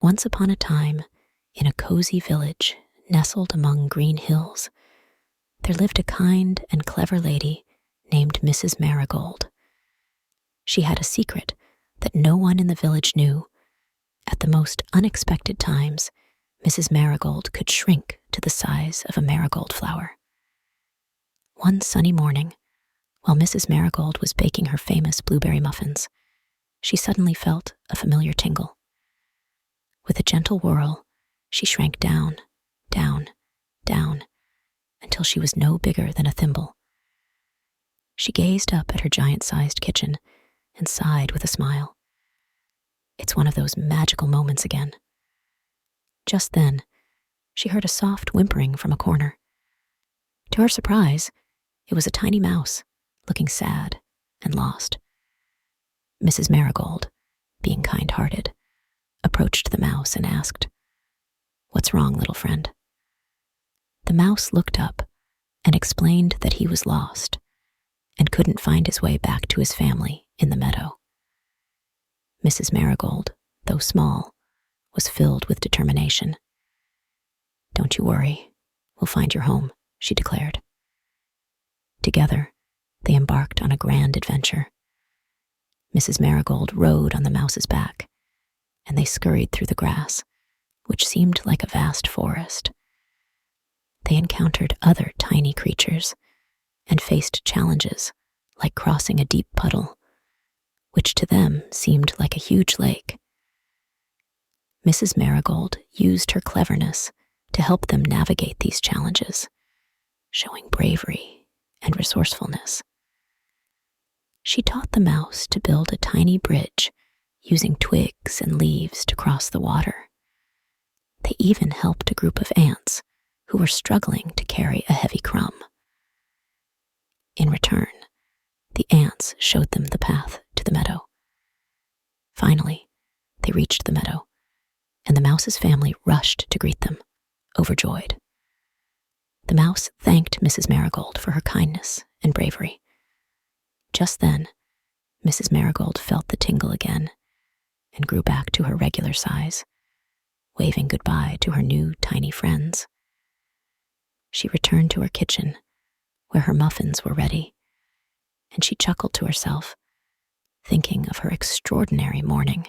Once upon a time, in a cozy village nestled among green hills, there lived a kind and clever lady named Mrs. Marigold. She had a secret that no one in the village knew. At the most unexpected times, Mrs. Marigold could shrink to the size of a marigold flower. One sunny morning, while Mrs. Marigold was baking her famous blueberry muffins, she suddenly felt a familiar tingle. With a gentle whirl, she shrank down, down, down, until she was no bigger than a thimble. She gazed up at her giant-sized kitchen and sighed with a smile. It's one of those magical moments again. Just then, she heard a soft whimpering from a corner. To her surprise, it was a tiny mouse, looking sad and lost. Mrs. Marigold, being kind-hearted, approached the mouse and asked, "What's wrong, little friend?" The mouse looked up and explained that he was lost and couldn't find his way back to his family in the meadow. Mrs. Marigold, though small, was filled with determination. "Don't you worry, we'll find your home," she declared. Together, they embarked on a grand adventure. Mrs. Marigold rode on the mouse's back, and they scurried through the grass, which seemed like a vast forest. They encountered other tiny creatures and faced challenges like crossing a deep puddle, which to them seemed like a huge lake. Mrs. Marigold used her cleverness to help them navigate these challenges, showing bravery and resourcefulness. She taught the mouse to build a tiny bridge using twigs and leaves to cross the water. They even helped a group of ants who were struggling to carry a heavy crumb. In return, the ants showed them the path to the meadow. Finally, they reached the meadow, and the mouse's family rushed to greet them, overjoyed. The mouse thanked Mrs. Marigold for her kindness and bravery. Just then, Mrs. Marigold felt the tingle again and grew back to her regular size, waving goodbye to her new tiny friends. She returned to her kitchen, where her muffins were ready, and she chuckled to herself, thinking of her extraordinary morning